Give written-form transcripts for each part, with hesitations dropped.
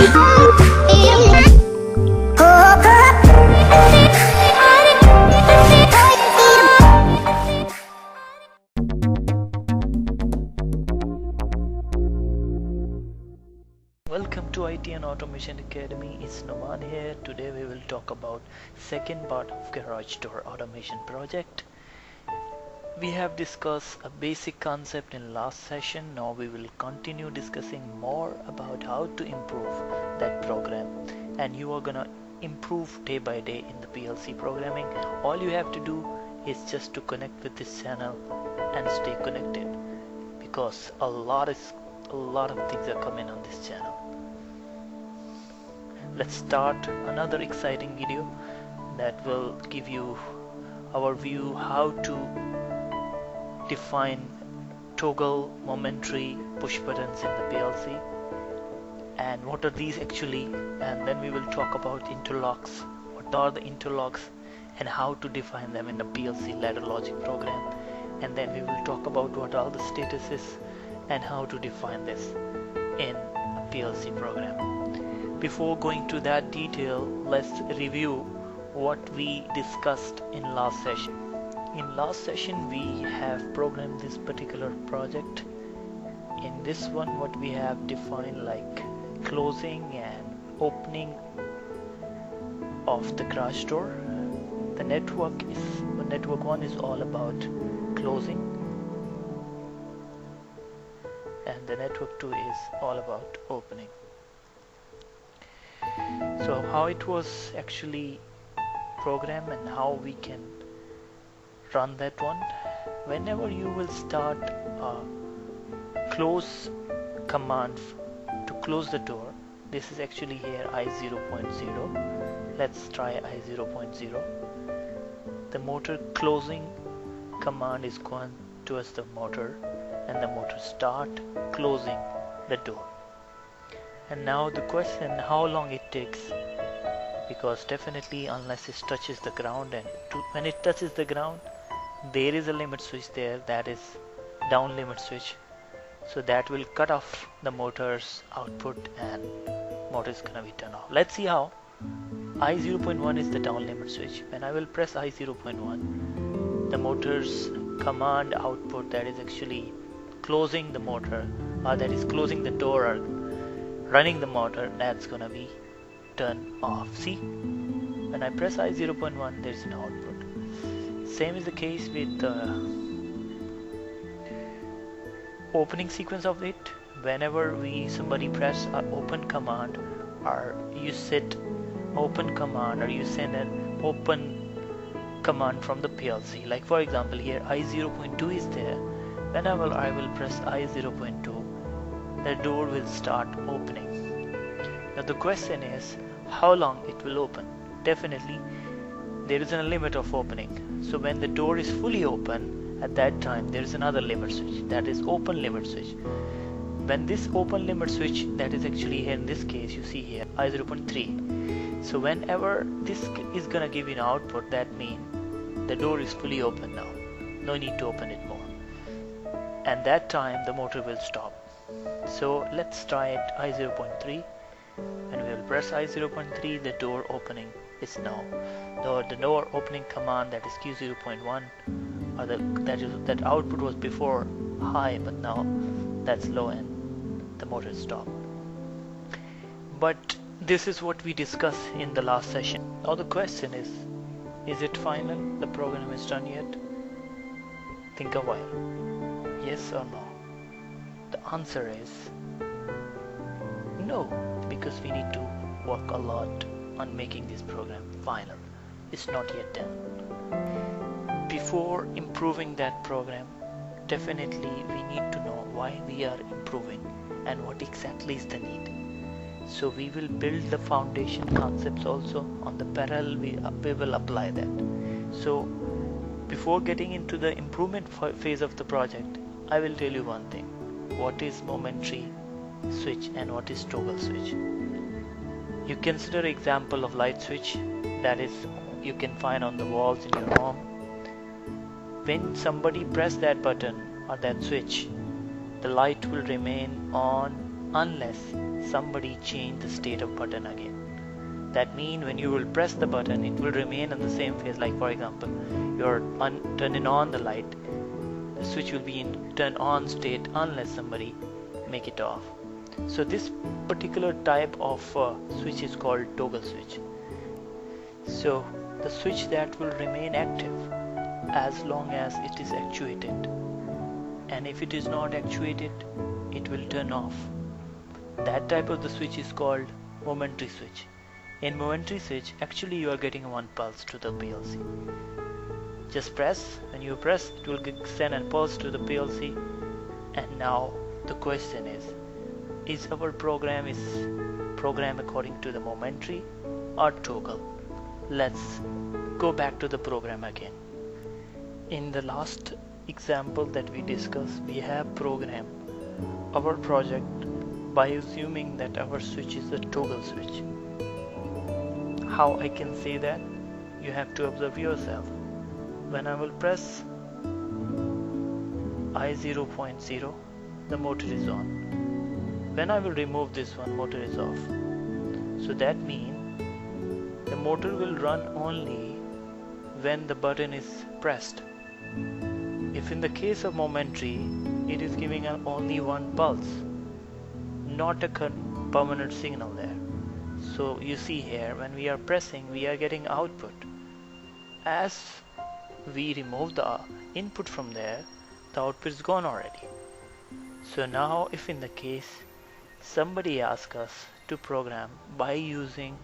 Welcome to IT and Automation Academy. It's Noman here. Today we will talk about second part of garage door automation project. We have discussed a basic concept in last session. Now we will continue discussing more about how to improve that program, and you are gonna improve day by day in the PLC programming. All you have to do is just to connect with this channel and stay connected, because a lot of things are coming on this channel. Let's start another exciting video that will give you our view how to define toggle momentary push buttons in the PLC, and what are these actually, and then we will talk about interlocks. What are the interlocks and how to define them in the PLC ladder logic program, and then we will talk about what are the statuses and how to define this in a PLC program. Before going to that detail, let's review what we discussed in last session. In last session we have programmed this particular project. In this one, what we have defined like closing and opening of the garage door. The network 1 is all about closing, and the network 2 is all about opening. So how it was actually programmed and how we can run that one. Whenever you will start a close command to close the door, this is actually here I0.0. Let's try I0.0. The motor closing command is going towards the motor, and the motor start closing the door. And now the question, how long it takes, because definitely unless it touches the ground, and when it touches the ground there is a limit switch there, that is down limit switch, so that will cut off the motor's output and motor is gonna be turned off. Let's see how. I0.1 is the down limit switch. When I will press I0.1, the motor's command output, that is actually closing the motor, or that is closing the door or running the motor, that's gonna be turned off. See, when I press I0.1 there is an output. Same is the case with the opening sequence of it. Whenever somebody press an open command, or you set open command, or you send an open command from the PLC, like for example here I0.2 is there. Whenever I will press I0.2, the door will start opening. Now the question is how long it will open. Definitely there is a limit of opening. So when the door is fully open, at that time there is another limit switch, that is open limit switch. When this open limit switch, that is actually here in this case you see here I0.3. So whenever this is gonna give you an output, that means the door is fully open now, no need to open it more, and that time the motor will stop. So let's try it I0.3, and we will press I0.3, the door opening is now. The door opening command, that is Q0.1, or that output was before high, but now that's low and the motor stopped. But this is what we discussed in the last session. Now the question is it final? The program is done yet? Think a while. Yes or no? The answer is no, because we need to work a lot on making this program final. It's not yet done. Before improving that program, definitely we need to know why we are improving and what exactly is the need. So we will build the foundation concepts also. On the parallel we will apply that. So before getting into the improvement phase of the project, I will tell you one thing. What is momentary switch and what is toggle switch? You consider example of light switch, that is you can find on the walls in your home. When somebody press that button or that switch, the light will remain on unless somebody change the state of button again. That means when you will press the button, it will remain in the same phase. Like for example, you're turning on the light, the switch will be in turn on state unless somebody make it off. So this particular type of switch is called toggle switch. So the switch that will remain active as long as it is actuated, and if it is not actuated, it will turn off. That type of the switch is called momentary switch. In momentary switch, actually you are getting one pulse to the PLC. Just press, when you press, it will send a pulse to the PLC. And now the question is our program according to the momentary or toggle? Let's go back to the program again. In the last example that we discussed, we have programmed our project by assuming that our switch is a toggle switch. How I can say that? You have to observe yourself. When I will press I0.0, the motor is on. When I will remove this one, motor is off. So that means the motor will run only when the button is pressed. If in the case of momentary, it is giving only one pulse, not a permanent signal there. So you see here, when we are pressing, we are getting output. As we remove the input from there, the output is gone already. So now if in the case somebody asks us to program by using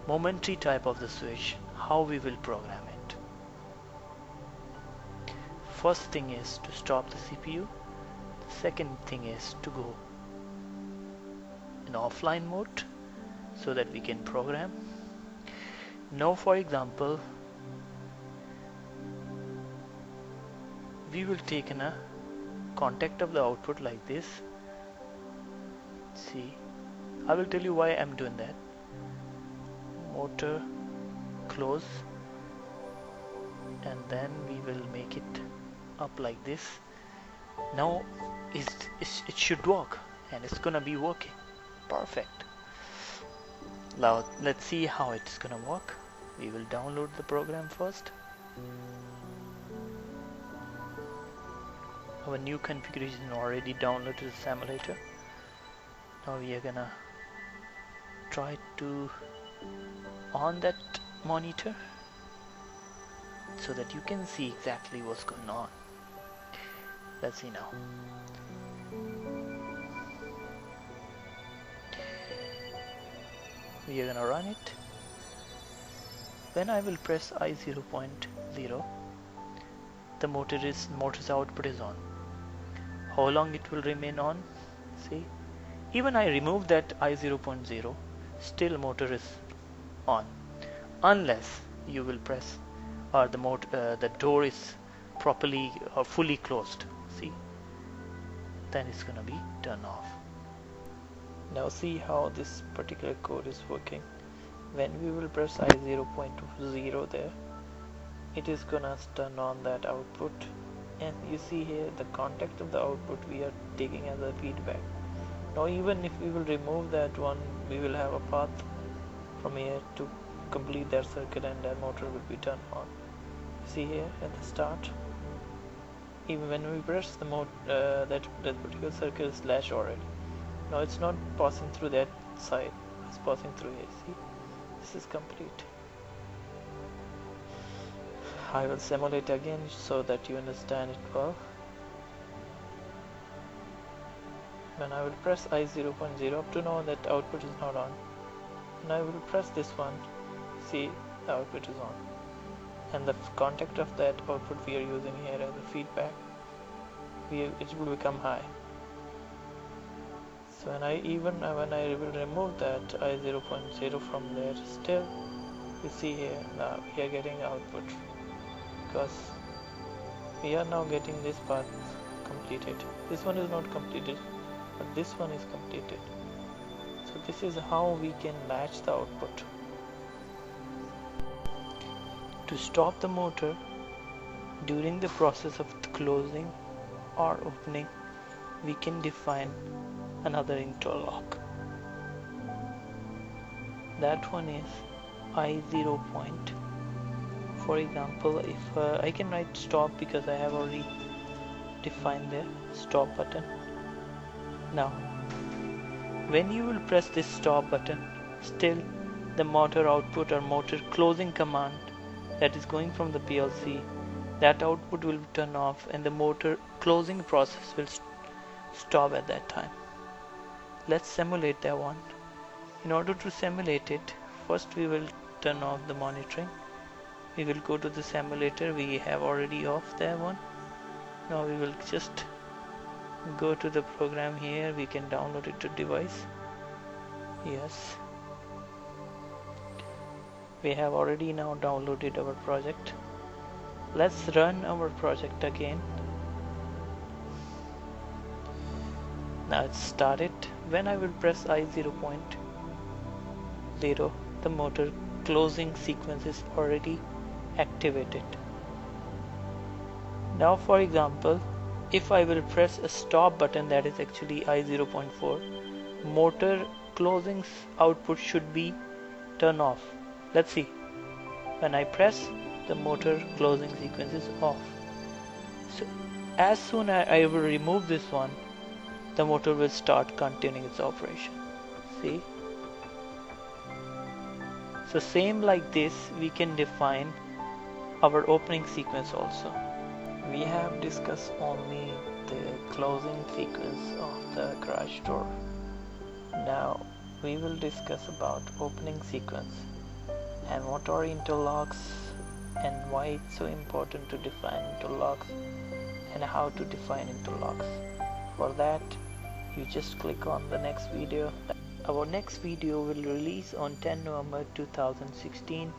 momentary type of the switch, how we will program it? First thing is to stop the CPU. The second thing is to go in offline mode so that we can program. Now for example, we will take a contact of the output like this. See, I will tell you why I'm doing that. Motor close, and then we will make it up like this. Now it should work, and it's gonna be working perfect. Now let's see how it's gonna work. We will download the program first. Our new configuration already downloaded the simulator. Now we are gonna try to on that monitor so that you can see exactly what's going on. Let's see now. We are gonna run it. When I will press I0.0, the motor's output is on. How long it will remain on? See, even I remove that I0.0, still motor is on, unless you will press or the door is properly or fully closed. See, then it's gonna be turned off. Now see how this particular code is working. When we will press I0.0 there, it is gonna turn on that output, and you see here the contact of the output we are taking as a feedback. Now even if we will remove that one, we will have a path from here to complete that circuit, and that motor will be turned on. See here at the start, even when we press the that particular circuit is latched already. Now it's not passing through that side, it's passing through here. See, this is complete. I will simulate again so that you understand it well. When I will press I0.0, up to now that output is not on. And I will press this one, see, the output is on. And the contact of that output we are using here as a feedback, it will become high. So when I will remove that I0.0 from there, still you see here now we are getting output, because we are now getting this part completed. This one is not completed, but this one is completed. So this is how we can latch the output. To stop the motor during the process of the closing or opening, we can define another interlock. That one is I0 point. For example, if I can write stop because I have already defined the stop button. Now when you will press this stop button, still the motor output or motor closing command that is going from the PLC, that output will turn off and the motor closing process will stop at that time. Let's simulate that one. In order to simulate it, first we will turn off the monitoring. We will go to the simulator. We have already off that one. Now we will just go to the program here. We can download it to device. Yes, we have already now downloaded our project. Let's run our project again. Now it's started. When I will press I0.0, the motor closing sequence is already activated. Now for example, if I will press a stop button, that is actually I0.4, motor closing output should be turned off. Let's see. When I press, the motor closing sequence is off. So as soon as I will remove this one, the motor will start continuing its operation. See? So same like this, we can define our opening sequence also. We have discussed only the closing sequence of the garage door. Now we will discuss about opening sequence and what are interlocks and why it's so important to define interlocks and how to define interlocks. For that, you just click on the next video. Our next video will release on 10 November 2016.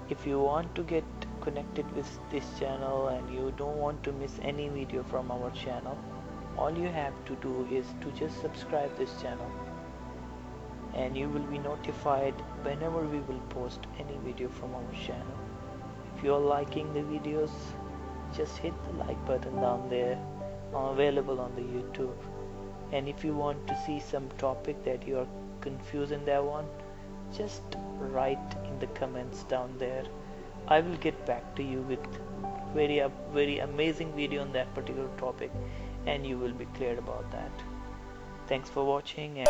If you want to get connected with this channel and you don't want to miss any video from our channel, all you have to do is to just subscribe this channel and you will be notified whenever we will post any video from our channel. If you are liking the videos, just hit the like button down there, available on the YouTube. And if you want to see some topic that you are confused in that one, just write in the comments down there. I will get back to you with very amazing video on that particular topic and you will be cleared about that. Thanks for watching. And